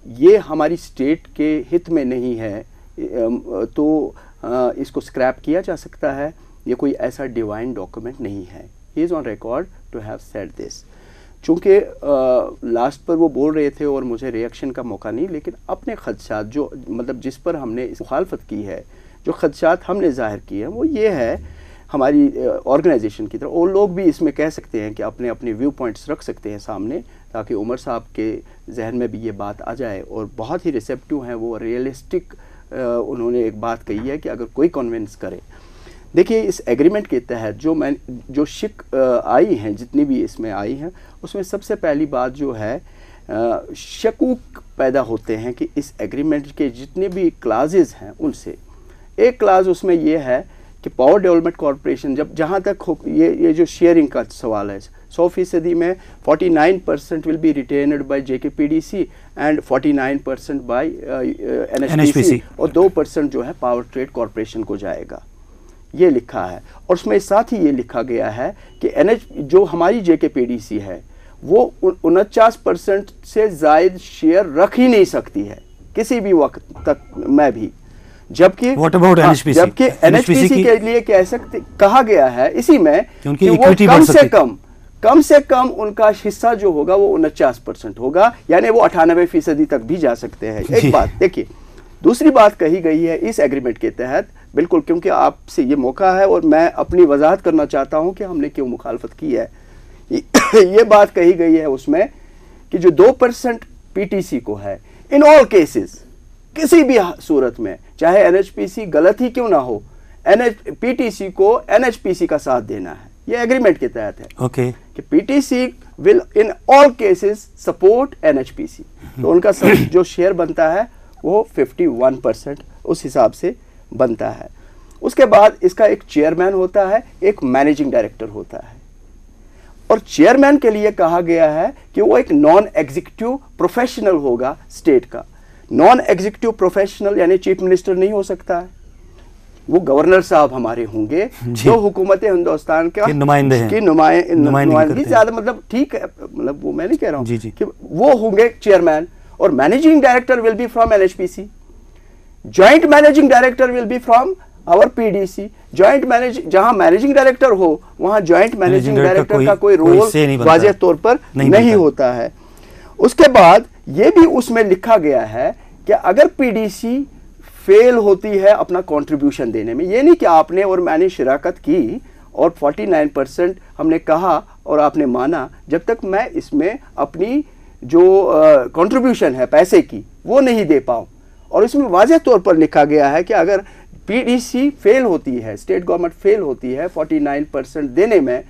ये हमारी स्टेट के हित में नहीं है, तो इसको स्क्रैप किया जा सकता है, ये कोई ऐसा डिवाइन डॉक्यूमेंट नहीं है। He is on record to have said this. चूँकि लास्ट पर वो बोल रहे थे और मुझे रिएक्शन का मौका नहीं, लेकिन अपने खदशात जो मतलब जिस पर हमने इस मुखालफत की है, जो खदशात हमने ज़ाहिर किए हैं, वो ये है हमारी ऑर्गेनाइजेशन की तरफ। और लोग भी इसमें कह सकते हैं कि अपने अपने व्यू पॉइंट्स रख सकते हैं सामने, ताकि उमर साहब के जहन में भी ये बात आ जाए। और बहुत ही रिसेप्टिव हैं वो, रियलिस्टिक उन्होंने एक बात कही है कि अगर कोई कन्विंस करे। देखिए, इस एग्रीमेंट के तहत जो शिक आई हैं, जितनी भी इसमें आई हैं, उसमें सबसे पहली बात जो है शकूक पैदा होते हैं कि इस एग्रीमेंट के जितने भी क्लाजेज हैं उनसे एक क्लाज उसमें ये है कि पावर डेवलपमेंट कॉरपोरेशन जहाँ तक ये जो शेयरिंग का सवाल है, 100% में 49% will be retained by JKPDC and 49% by NHPC और 2% जो है पावर ट्रेड कॉरपोरेशन को जाएगा, ये लिखा है। और उसमें साथ ही ये लिखा गया है कि जो हमारी JKPDC है वो 49% से ज़ायद शेयर रख ही नहीं सकती है किसी भी वक्त तक में भी। जबकि NHPC के लिए कहा गया है इसी में कि वो कम से कम उनका हिस्सा जो होगा वो 49% होगा, यानी वो 98% तक भी जा सकते हैं। एक बात देखिए, दूसरी बात कही गई है इस एग्रीमेंट के तहत, बिल्कुल, क्योंकि आपसे ये मौका है और मैं अपनी वजाहत करना चाहता हूं कि हमने क्यों मुखालफत की है। ये बात कही गई है उसमें कि जो 2% PTC को है, इन ऑल केसेस, किसी भी सूरत में, चाहे NHPC गलत ही क्यों ना हो, PTC को NHPC का साथ देना है। ये एग्रीमेंट के तहत है कि PTC will in all cases support NHPC। तो उनका जो शेयर बनता है वो 51% उस हिसाब से बनता है। उसके बाद इसका एक चेयरमैन होता है, एक मैनेजिंग डायरेक्टर होता है। और चेयरमैन के लिए कहा गया है कि वो एक नॉन एग्जीक्यूटिव प्रोफेशनल होगा स्टेट का। नॉन एग्जीक्यूटिव प्रोफेशनल यानी चीफ मिनिस्टर नहीं हो सकता है, वो गवर्नर साहब हमारे होंगे जो हुकूमत हिंदुस्तान के नुमाइंदगी ज्यादा, मतलब ठीक है, मतलब वो मैं नहीं कह रहा हूँ कि वो होंगे चेयरमैन। और managing director will be from NHPC, joint managing director will be from our PDC। Joint जहां मैनेजिंग डायरेक्टर हो वहां जॉइंट मैनेजिंग डायरेक्टर का कोई रोल वाज़ेह तौर पर नहीं होता है। उसके बाद ये भी उसमें लिखा गया है कि अगर PDC फेल होती है अपना कंट्रीब्यूशन देने में, ये नहीं कि आपने और मैंने शिराकत की और 49% हमने कहा और आपने माना, जब तक मैं इसमें अपनी जो कंट्रीब्यूशन है पैसे की वो नहीं दे पाऊँ। और इसमें वाज़ेह तौर पर लिखा गया है कि अगर PDC फेल होती है, स्टेट गवर्नमेंट फेल होती है 49% देने में,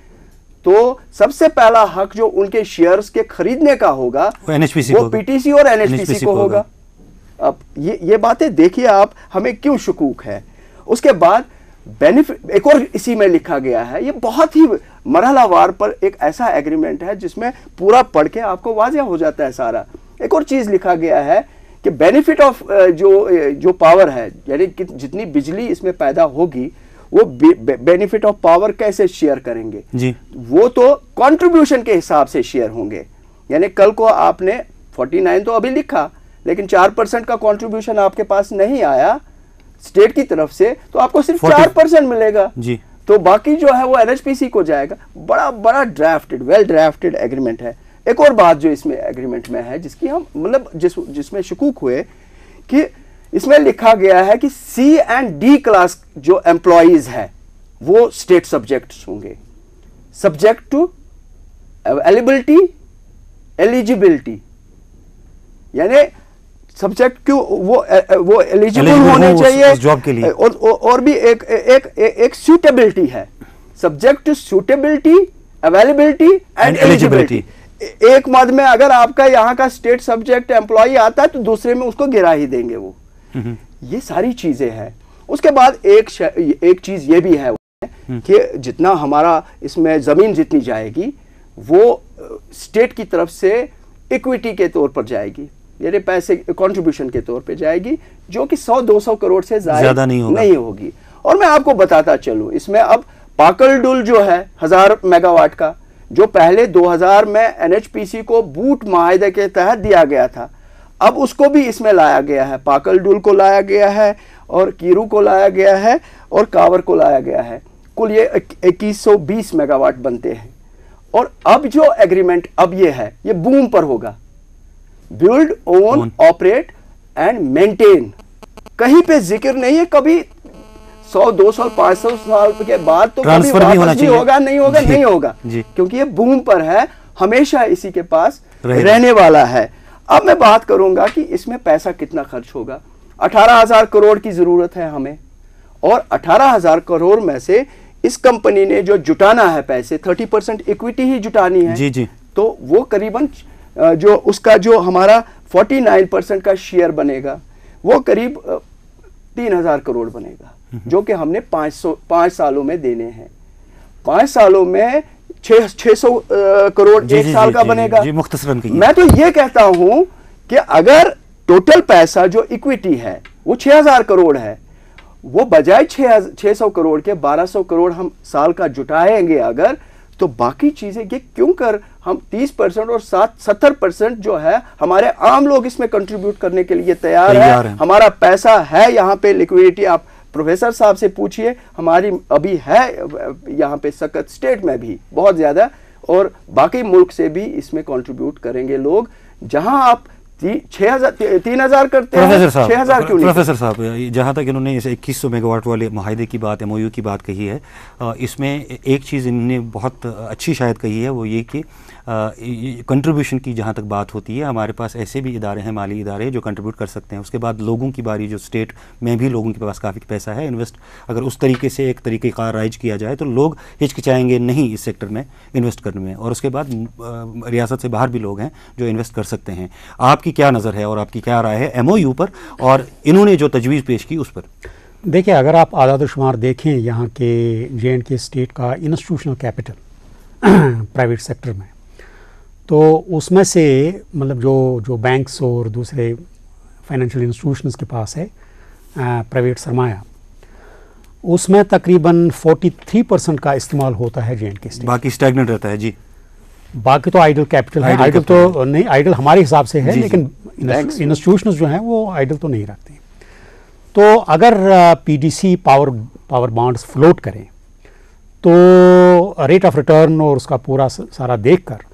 तो सबसे पहला हक जो उनके शेयर्स के खरीदने का होगा वो PTC और NHPC को होगा। अब ये बातें देखिए आप, हमें क्यों शकूक है। उसके बाद बेनिफिट एक और इसी में लिखा गया है, ये बहुत ही मरहलावार पर एक ऐसा एग्रीमेंट है जिसमें पूरा पढ़ के आपको वाज़ेह हो जाता है सारा। एक और चीज लिखा गया है कि बेनिफिट ऑफ जो पावर है, यानी कि जितनी बिजली इसमें पैदा होगी वो बेनिफिट ऑफ पावर कैसे शेयर करेंगे जी, वो तो कंट्रीब्यूशन के हिसाब से शेयर होंगे। यानी कल को आपने 49 तो अभी लिखा, लेकिन 4% का कंट्रीब्यूशन आपके पास नहीं आया स्टेट की तरफ से, तो आपको सिर्फ 4% मिलेगा जी, तो बाकी जो है वो NHPC को जाएगा। बड़ा ड्राफ्टेड, वेल ड्राफ्टेड एग्रीमेंट है। एक और बात जो इसमें एग्रीमेंट में है जिसकी हम मतलब जिसमें शकूक हुए कि इसमें लिखा गया है कि C एंड D क्लास जो एम्प्लॉइज है वो स्टेट सब्जेक्ट्स होंगे, सब्जेक्ट टू एलिजिबिलिटी, यानी सब्जेक्ट क्यों वो एलिजिबल होने चाहिए जॉब के लिए, और भी एक सूटेबिलिटी है, subject to suitability, availability and eligibility. एक मद में अगर आपका यहाँ का स्टेट सब्जेक्ट एम्प्लॉय आता है तो दूसरे में उसको गिरा ही देंगे वो। ये सारी चीजें हैं। उसके बाद एक चीज ये भी है कि जितना हमारा इसमें जमीन जितनी जाएगी वो स्टेट की तरफ से इक्विटी के तौर पर जाएगी, यानी पैसे कंट्रीब्यूशन के तौर पे जाएगी, जो कि 100-200 करोड़ से ज्यादा नहीं होगी। और मैं आपको बताता चलूं, इसमें अब पाकलडुल जो है 1000 मेगावाट का, जो पहले 2000 में एनएचपीसी को बूट माहदे के तहत दिया गया था, अब उसको भी इसमें लाया गया है। पाकलडुल को लाया गया है और कीरू को लाया गया है और कावर को लाया गया है। कुल ये 2120 मेगावाट बनते हैं। और अब जो एग्रीमेंट अब ये है, ये बूम पर होगा, build own operate and maintain. कहीं पे जिक्र नहीं है कभी 100-200 500 साल के बाद तो कभी वापस भी होगा नहीं होगा नहीं होगा, क्योंकि ये बूम पर है, हमेशा इसी के पास रहने वाला है। अब मैं बात करूंगा कि इसमें पैसा कितना खर्च होगा। 18,000 करोड़ की जरूरत है हमें, और 18,000 करोड़ में से इस कंपनी ने जो जुटाना है पैसे, 30% इक्विटी ही जुटानी है। जी। तो वो करीबन जो उसका जो हमारा 49% का शेयर बनेगा, वो करीब 3,000 करोड़ बनेगा, जो कि हमने 5 सालों में देने हैं। 5 सालों में 600 करोड़ एक साल का बनेगा। मैं तो ये कहता हूं कि अगर टोटल पैसा जो इक्विटी है वो 6,000 करोड़ है, वो बजाय 600 करोड़ के 1,200 करोड़ हम साल का जुटाएंगे अगर, तो बाकी चीजें ये क्यों कर हम 30% और 70% जो है हमारे आम लोग इसमें कंट्रीब्यूट करने के लिए तैयार है। हमारा पैसा है यहाँ पे, लिक्विडिटी आप प्रोफेसर साहब से पूछिए, हमारी अभी है यहाँ पे सकत स्टेट में भी बहुत ज्यादा, और बाकी मुल्क से भी इसमें कंट्रीब्यूट करेंगे लोग। जहां आप 3,000 करते हैं, 6,000 क्यों नहीं? प्रोफेसर साहब, जहाँ तक इन्होंने इसे 2100 मेगावाट वाले मुआहदे की बात, MOU की बात कही है, इसमें एक चीज़ इन्होंने बहुत अच्छी शायद कही है, वो ये कि कंट्रीब्यूशन की जहाँ तक बात होती है, हमारे पास ऐसे भी इदारे हैं, माली इदारे जो कंट्रीब्यूट कर सकते हैं। उसके बाद लोगों की बारी, जो स्टेट में भी लोगों के पास काफ़ी पैसा है, इन्वेस्ट अगर उस तरीके से एक तरीके का राइज किया जाए तो लोग हिचकिचाएंगे नहीं इस सेक्टर में इन्वेस्ट करने में। और उसके बाद रियासत से बाहर भी लोग हैं जो इन्वेस्ट कर सकते हैं। आपकी क्या नज़र है और आपकी क्या राय है MOU पर और इन्होंने जो तजवीज़ पेश की उस पर? देखिए, अगर आप आदाद शुमार देखें यहाँ के J&K स्टेट का इंस्टीट्यूशनल कैपिटल प्राइवेट सेक्टर में, तो उसमें से मतलब जो बैंक्स और दूसरे फाइनेंशियल इंस्टीट्यूशंस के पास है प्राइवेट सरमाया, उसमें तकरीबन 43% का इस्तेमाल होता है J&K स्टेट। बाकी स्टैग्नेंट रहता है। जी, बाकी तो आइडल कैपिटल है। आइडल तो नहीं, आइडल हमारे हिसाब से है, लेकिन इंस्टीट्यूशंस जो हैं वो आइडल तो नहीं रखते। तो अगर PDC पावर बॉन्ड्स फ्लोट करें तो रेट ऑफ रिटर्न और उसका पूरा सारा देखकर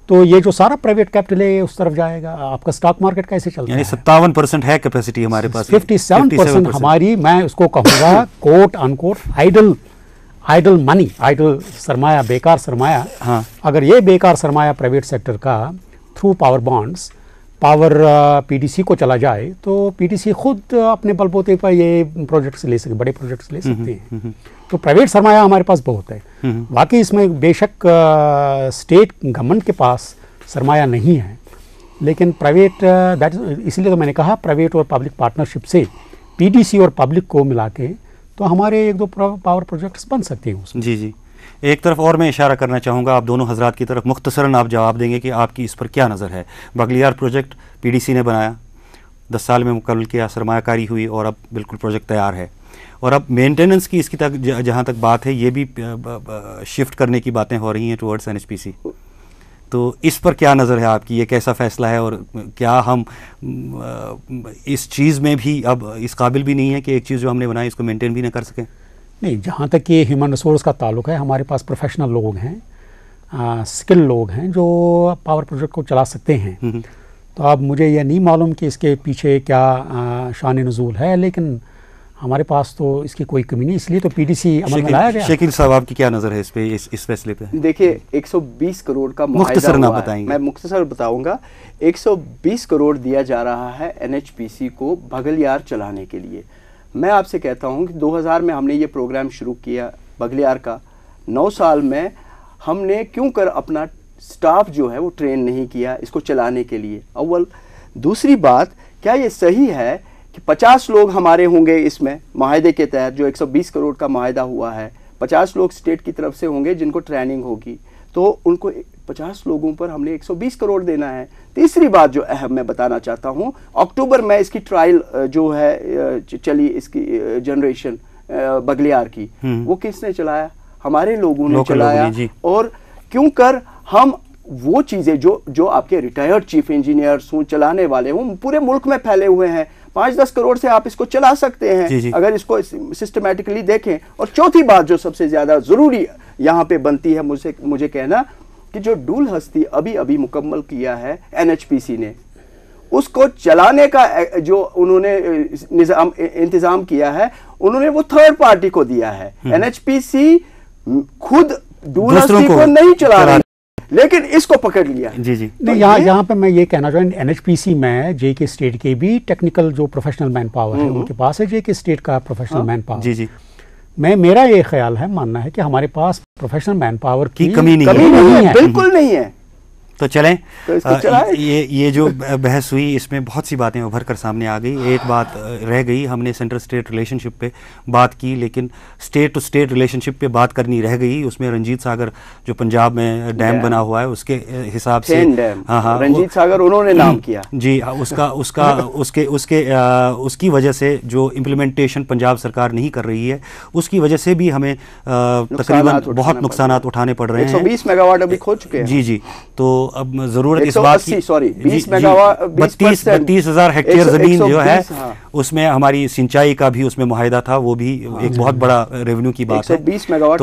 तो ये जो सारा प्राइवेट कैपिटल है उस तरफ जाएगा। आपका स्टॉक मार्केट कैसे चलता है? 57% है कैपेसिटी हमारे पास। 57% हमारी, मैं उसको कहूँगा quote unquote idle money, idle सरमाया, बेकार सरमाया। हाँ। अगर ये बेकार सरमाया प्राइवेट सेक्टर का through power bonds power PDC को चला जाए तो PDC खुद अपने बलबूते पर ये प्रोजेक्ट्स ले सके, बड़े प्रोजेक्ट्स ले सकते हैं। तो प्राइवेट सरमाया हमारे पास बहुत है। बाकी इसमें बेशक स्टेट गवर्नमेंट के पास सरमाया नहीं है, लेकिन प्राइवेट इसलिए तो मैंने कहा प्राइवेट और पब्लिक पार्टनरशिप से PDC और पब्लिक को मिला के तो हमारे 1-2 पावर प्रोजेक्ट्स बन सकते हैं उसमें। जी। एक तरफ और मैं इशारा करना चाहूँगा आप दोनों हजरात की तरफ, मुख्तसरन आप जवाब देंगे कि आपकी इस पर क्या नज़र है। बगलियार प्रोजेक्ट PDC ने बनाया, 10 साल में मुकम्मल किया, सरमायाकारी हुई और अब बिल्कुल प्रोजेक्ट तैयार है। और अब मेंटेनेंस की इसकी तक जहाँ तक बात है, ये भी शिफ्ट करने की बातें हो रही हैं टुवर्ड्स NHPC। तो इस पर क्या नज़र है आपकी, ये कैसा फ़ैसला है और क्या हम इस चीज़ में भी अब इस काबिल भी नहीं है कि एक चीज़ जो हमने बनाई इसको मेंटेन भी ना कर सकें? नहीं, जहाँ तक ये ह्यूमन रिसोर्स का ताल्लुक है, हमारे पास प्रोफेशनल लोग हैं, स्किल लोग हैं जो पावर प्रोजेक्ट को चला सकते हैं। तो अब मुझे यह नहीं मालूम कि इसके पीछे क्या शान नज़ूल है, लेकिन हमारे पास तो इसकी कोई कमी नहीं, इसलिए तो पीडीसी अमल में लाया गया। शकील साहब, आपकी क्या नज़र है इस पे, इस फैसले पे? देखिए, 120 करोड़ का मुख्तसर ना बताएंगे? मैं मुख्तसर बताऊंगा। 120 करोड़ दिया जा रहा है एनएचपीसी को बघलियार चलाने के लिए। मैं आपसे कहता हूं कि 2000 में हमने ये प्रोग्राम शुरू किया बघलियार का। 9 साल में हमने क्यों कर अपना स्टाफ जो है वो ट्रेन नहीं किया इसको चलाने के लिए, अव्वल। दूसरी बात, क्या ये सही है कि 50 लोग हमारे होंगे इसमें माहिदे के तहत, जो 120 करोड़ का माहिदा हुआ है, 50 लोग स्टेट की तरफ से होंगे जिनको ट्रेनिंग होगी, तो उनको 50 लोगों पर हमने 120 करोड़ देना है। तीसरी बात जो अहम मैं बताना चाहता हूँ, अक्टूबर में इसकी ट्रायल जो है चली, इसकी जनरेशन बघलियार की, वो किसने चलाया? हमारे लोगों ने चलाया। और क्यों कर हम वो चीज़ें जो आपके रिटायर्ड चीफ इंजीनियर्स हों, चलाने वाले हों, पूरे मुल्क में फैले हुए हैं। 5-10 करोड़ से आप इसको चला सकते हैं अगर इसको सिस्टमैटिकली देखें। और चौथी बात जो सबसे ज़्यादा ज़रूरी यहाँ पे बनती है मुझे कहना, कि जो डूल हस्ती अभी अभी मुकम्मल किया है एनएचपीसी ने, उसको चलाने का जो उन्होंने इंतज़ाम किया है, उन्होंने वो थर्ड पार्टी को दिया है। एनएचपीसी खुद डूल हस्ती को नहीं चला रही, लेकिन इसको पकड़ लिया। जी जी नहीं, यहाँ पे मैं ये कहना चाहूँ, एनएचपीसी में जेके स्टेट के भी टेक्निकल जो प्रोफेशनल मैन पावर है उनके पास है, जेके स्टेट का प्रोफेशनल मैन पावर। जी जी, मेरा ये ख्याल है, मानना है कि हमारे पास प्रोफेशनल मैन पावर की कमी नहीं है, बिल्कुल नहीं है। तो चलें, ये जो बहस हुई इसमें बहुत सी बातें उभर कर सामने आ गई। एक बात रह गई, हमने सेंट्रल स्टेट रिलेशनशिप पे बात की, लेकिन स्टेट टू स्टेट रिलेशनशिप पे बात करनी रह गई। उसमें रंजीत सागर जो पंजाब में डैम बना हुआ है उसके हिसाब से, हाँ, रंजीत सागर उन्होंने नाम किया जी, उसकी वजह से जो इम्प्लीमेंटेशन पंजाब सरकार नहीं कर रही है, उसकी वजह से भी हमें तकरीबन बहुत नुकसान उठाने पड़ रहे हैं। 120 मेगावाट अभी खो चुके हैं। जी जी, तो अब जरूरत इस बात की, 32,000 हेक्टेयर जमीन जो है उसमें हमारी सिंचाई का भी उसमें मुआहिदा था, वो भी एक बहुत बड़ा रेवेन्यू की बात है। 120 मेगावाट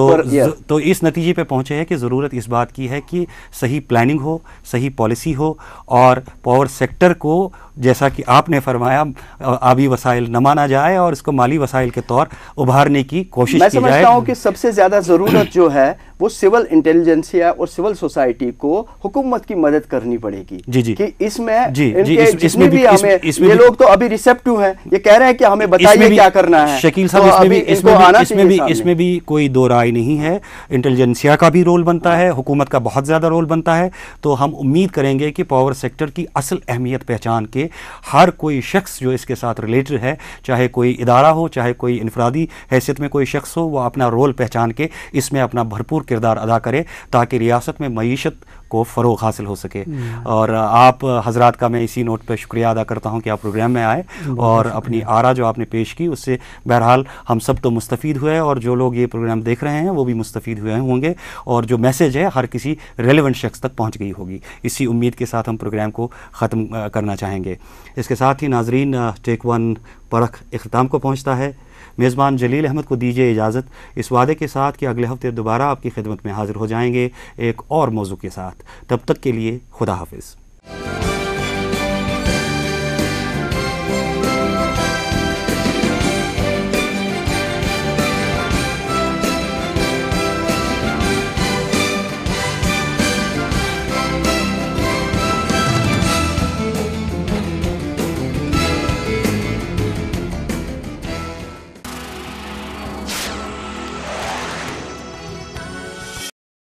तो इस नतीजे पे पहुंचे हैं कि ज़रूरत इस बात की है कि सही प्लानिंग हो, सही पॉलिसी हो, और पावर सेक्टर को जैसा कि आपने फरमाया आबी वसाइल न माना जाए और इसको माली वसाइल के तौर उभारने की कोशिश की जाए। मैं समझता हूँ कि सबसे ज़्यादा ज़रूरत जो है वो सिविल इंटेलिजेंसिया और सिविल सोसाइटी को हुकूमत की मदद करनी पड़ेगी। जी जी, कि इसमें जितने भी हमें ये लोग तो अभी रिसेप्टिव हैं, ये कह रहे हैं कि हमें बताइए क्या करना है। शकील साहब, इसमें भी कोई दो राय नहीं है। इंटेलिजेंसिया का भी रोल बनता है, हुकूमत का बहुत ज़्यादा रोल बनता है। तो हम उम्मीद करेंगे कि पावर सेक्टर की असल अहमियत पहचान के हर कोई शख्स जो इसके साथ रिलेटेड है, चाहे कोई इदारा हो, चाहे कोई इनफरादी हैसियत में कोई शख्स हो, वो अपना रोल पहचान के इसमें अपना भरपूर किरदार अदा करे, ताकि रियासत में मईशत को फ़रोग़ हासिल हो सके। और आप हजरात का मैं इसी नोट पर शुक्रिया अदा करता हूँ कि आप प्रोग्राम में आए और अपनी आरा जो आपने पेश की उससे बहरहाल हम सब तो मुस्तफ़ीद हुए, और जो लोग ये प्रोग्राम देख रहे हैं वो भी मुस्तफ़ीद हुए होंगे, और जो मैसेज है हर किसी रेलेवेंट शख्स तक पहुँच गई होगी। इसी उम्मीद के साथ हम प्रोग्राम को ख़त्म करना चाहेंगे। इसके साथ ही नाजरीन, टेक वन परख इख्तिताम को पहुँचता है। मेज़बान जलील अहमद को दीजिए इजाज़त, इस वादे के साथ कि अगले हफ्ते दोबारा आपकी खिदमत में हाज़िर हो जाएंगे एक और मौजू के साथ। तब तक के लिए खुदा हाफिज़।